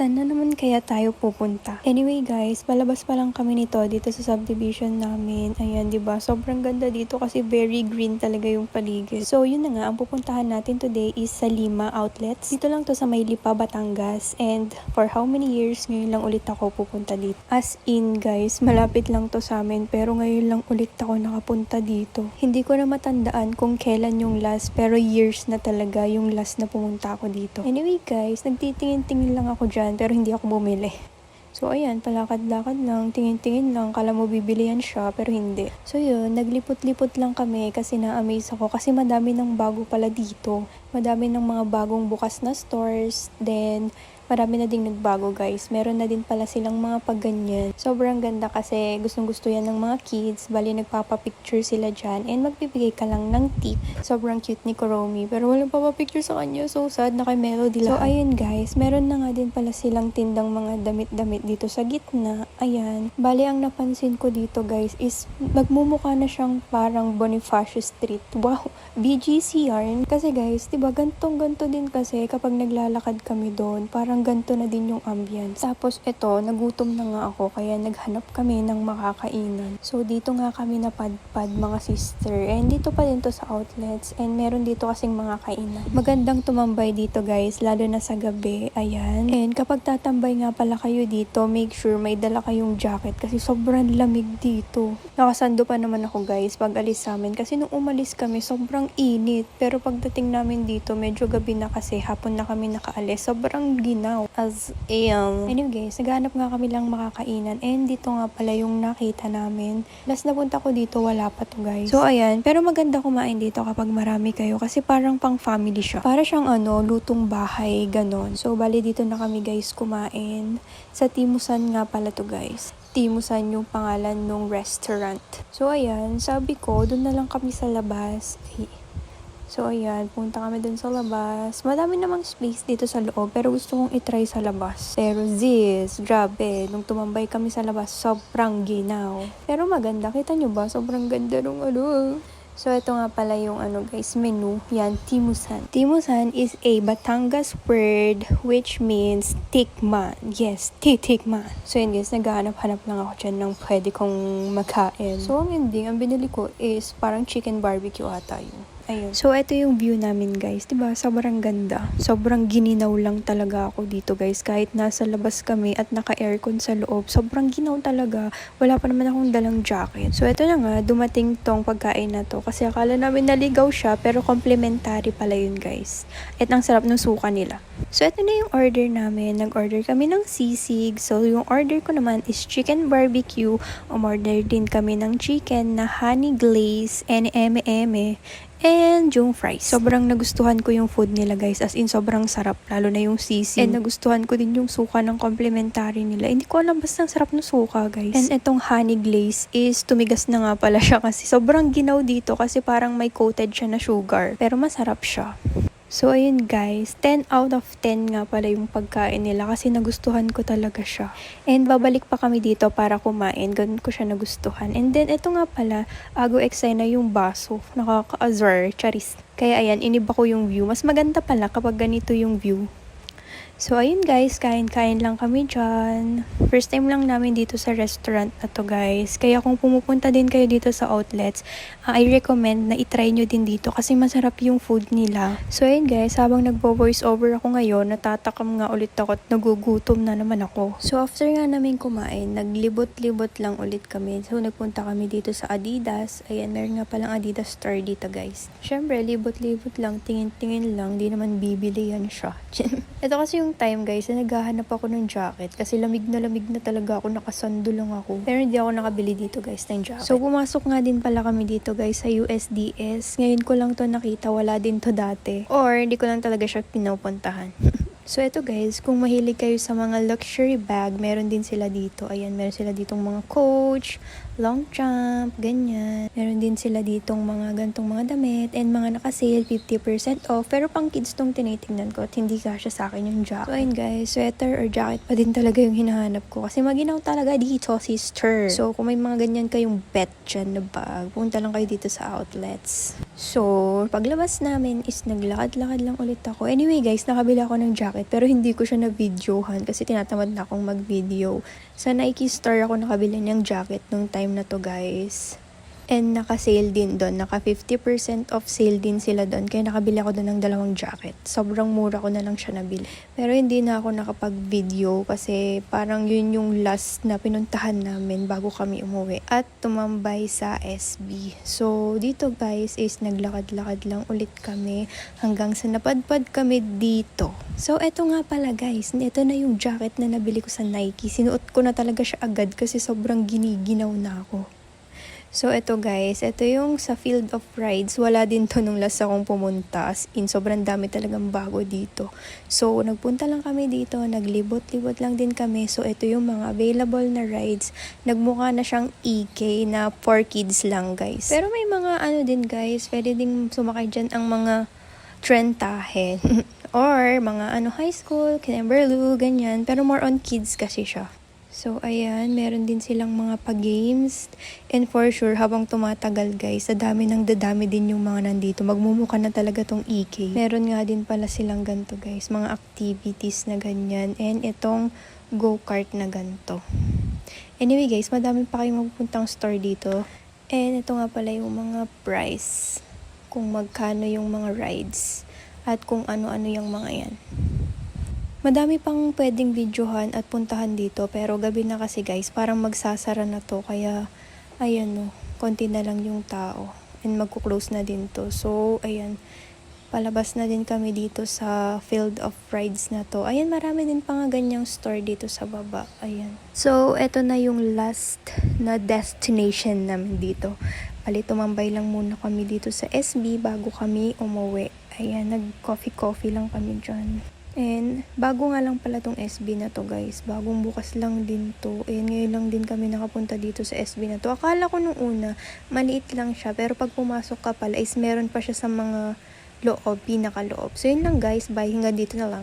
Saan na naman kaya tayo pupunta? Anyway guys, palabas pa lang kami nito dito sa subdivision namin. Ayan, 'di ba? Sobrang ganda dito kasi very green talaga yung paligid. So, yun na nga, ang pupuntahan natin today is sa Lima Outlets. Dito lang to sa May Lipa, Batangas. And for how many years ngayon lang ulit ako pupunta dito. As in guys, malapit lang to sa amin pero ngayon lang ulit ako nakapunta dito. Hindi ko na matandaan kung kailan yung last pero years na talaga yung last na pumunta ako dito. Anyway guys, nagtitingin-tingin lang ako dyan pero hindi ako bumili. So ayan, palakad-lakad lang, tingin-tingin lang, kala mo bibili yan siya pero hindi. So yun, naglipot-lipot lang kami kasi na-amaze ako kasi madami ng bago pala dito. Madami ng mga bagong bukas na stores, then marami na ding nagbago guys. Meron na din pala silang mga pagganyan. Sobrang ganda kasi gustong-gusto yan ng mga kids. Bali nagpapapicture sila dyan and magbibigay ka lang ng tip. Sobrang cute ni Kuromi pero walang papapicture sa kanya. So sad na kay Melody lang. So ayun guys, meron na nga din pala silang tindang mga damit-damit dito sa gitna. Ayan. Bali ang napansin ko dito guys is nagmumukha na siyang parang Bonifacio Street. Wow! BGC yarn. Kasi guys, diba gantong-ganto din kasi kapag naglalakad kami doon. Parang ganto na din yung ambience. Tapos ito, nagutom na nga ako kaya naghanap kami ng makakainan. So dito nga kami napadpad mga sister. And dito pa din to sa outlets. And meron dito kasing mga kainan. Magandang tumambay dito guys, lalo na sa gabi. Ayan. And kapag tatambay nga pala kayo dito, make sure may dala kayong jacket kasi sobrang lamig dito. Nakasando pa naman ako guys pag alis sa amin kasi nung umalis kami sobrang init. Pero pagdating namin dito, medyo gabi na kasi hapon na kami nakaalis. Sobrang ginaw. Anyway guys, naghanap nga kami lang makakainan and dito nga pala yung nakita namin. Last na punta ko dito, wala pa to guys. So ayan, pero maganda kumain dito kapag marami kayo kasi parang pang family siya. Para siyang lutong bahay, ganon. So bali dito na kami guys kumain. Sa Timusan nga pala to guys. Timusan yung pangalan ng restaurant. So ayan, sabi ko, doon na lang kami sa labas. So, ayan, punta kami dun sa labas. Madami namang space dito sa loob, pero gusto kong itry sa labas. Pero grabe, nung tumambay kami sa labas, sobrang ginaw. Pero maganda, kita nyo ba? Sobrang ganda nung So, ito nga pala yung guys, menu. Yan, Timusan. Timusan is a Batangas word which means tikman. Yes, titikman. So, yun guys, naghahanap-hanap lang ako dyan ng pwede kong makain. So, ang ending, ang binili ko is parang chicken barbecue ata yun. Ayun. So, ito yung view namin guys. Diba? Sobrang ganda. Sobrang gininaw lang talaga ako dito guys. Kahit nasa labas kami at naka-aircon sa loob. Sobrang ginaw talaga. Wala pa naman akong dalang jacket. So, ito na nga. Dumating tong pagkain na to. Kasi akala namin naligaw siya. Pero complimentary pala yun guys. At ang sarap ng suka nila. So, ito na yung order namin. Nag-order kami ng sisig. So, yung order ko naman is chicken barbecue. Umorder din kami ng chicken na honey glaze and eme-eme. And yung fries. Sobrang nagustuhan ko yung food nila guys. As in, sobrang sarap. Lalo na yung sisig. And nagustuhan ko din yung suka ng complimentary nila. Hindi ko alam, basta ang sarap ng suka guys. And itong honey glaze is tumigas na nga pala siya kasi sobrang ginaw dito kasi parang may coated siya na sugar. Pero masarap siya. So, ayun guys, 10 out of 10 nga pala yung pagkain nila kasi nagustuhan ko talaga siya. And babalik pa kami dito para kumain, ganun ko siya nagustuhan. And then, ito nga pala, Ago Exay na yung baso, nakaka-azar, charis. Kaya ayan, iniba ko yung view. Mas maganda pala kapag ganito yung view. So, ayun guys, kain-kain lang kami dyan. First time lang namin dito sa restaurant na to guys. Kaya kung pumupunta din kayo dito sa outlets, I recommend na itry nyo din dito kasi masarap yung food nila. So, ayun guys, habang nagpo-voice over ako ngayon, natatakam nga ulit ako at nagugutom na naman ako. So, after nga namin kumain, naglibot-libot lang ulit kami. So, nagpunta kami dito sa Adidas. Ayan, meron nga palang Adidas store dito guys. Syempre, libot-libot lang, tingin-tingin lang, di naman bibili yan siya. Ito kasi yung time guys na naghahanap ako ng jacket kasi lamig na talaga ako, nakasando lang ako. Pero hindi ako nakabili dito guys ng jacket. So pumasok nga din pala kami dito guys sa USDS. Ngayon ko lang to nakita, wala din to dati. Or hindi ko lang talaga siya pinupuntahan. So, ito guys, kung mahilig kayo sa mga luxury bag, meron din sila dito. Ayan, meron sila ditong mga Coach, Longchamp, ganyan. Meron din sila ditong mga gantong mga damit and mga naka-sale 50% off. Pero pang kids tong tinitingnan ko at hindi kasya sa akin yung jacket. So, ayun guys, sweater or jacket pa din talaga yung hinahanap ko. Kasi maginaw talaga dito, sister. So, kung may mga ganyan kayong bet dyan na bag, punta lang kayo dito sa outlets. So, paglabas namin is naglakad-lakad lang ulit ako. Anyway guys, nakabila ako ng jacket pero hindi ko siya na-videohan kasi tinatamad na akong mag-video. Sa Nike Store ako nakabila ng jacket nung time na to guys. And naka-sale din doon. Naka 50% off sale din sila doon. Kaya nakabili ako doon ng 2 jacket. Sobrang mura ko na lang siya nabili. Pero hindi na ako nakapag-video kasi parang yun yung last na pinuntahan namin bago kami umuwi. At tumambay sa SB. So, dito guys is naglakad-lakad lang ulit kami hanggang sa napadpad kami dito. So, eto nga pala guys. Ito na yung jacket na nabili ko sa Nike. Sinuot ko na talaga siya agad kasi sobrang giniginaw na ako. So, ito guys, ito yung sa Field of Rides. Wala din to nung last akong pumunta. As in, sobrang dami talagang bago dito. So, nagpunta lang kami dito. Naglibot-libot lang din kami. So, ito yung mga available na rides. Nagmukha na siyang EK na for kids lang guys. Pero may mga ano din guys, pwede ding sumakay dyan ang mga trentahe. Or mga high school, Kinemberlu, ganyan. Pero more on kids kasi siya. So, ayan, meron din silang mga pa-games. And for sure, habang tumatagal guys, dadami din yung mga nandito. Magmumukha na talaga tong EK. Meron nga din pala silang ganito guys, mga activities na ganyan. And itong go-kart na ganito. Anyway guys, madami pa kayong magpupuntang store dito. And ito nga pala yung mga price. Kung magkano yung mga rides. At kung ano-ano yung mga yan. Madami pang pwedeng videohan at puntahan dito pero gabi na kasi guys, parang magsasara na to kaya ayan no, konti na lang yung tao and magkuklose na din to. So ayan, palabas na din kami dito sa Field of Rides na to. Ayan, marami din pa nga ganyang store dito sa baba. Ayan. So eto na yung last na destination namin dito. Bali, tumambay lang muna kami dito sa SB bago kami umuwi. Ayan, nag-coffee lang kami dyan. And bago nga lang pala tong SB na to guys. Bagong bukas lang din to. And ngayon lang din kami nakapunta dito sa SB na to. Akala ko nung una, maliit lang siya. Pero pag pumasok ka pala is meron pa siya sa mga loob, pinakaloob. So yun lang guys. Bye. Hanggang dito na lang.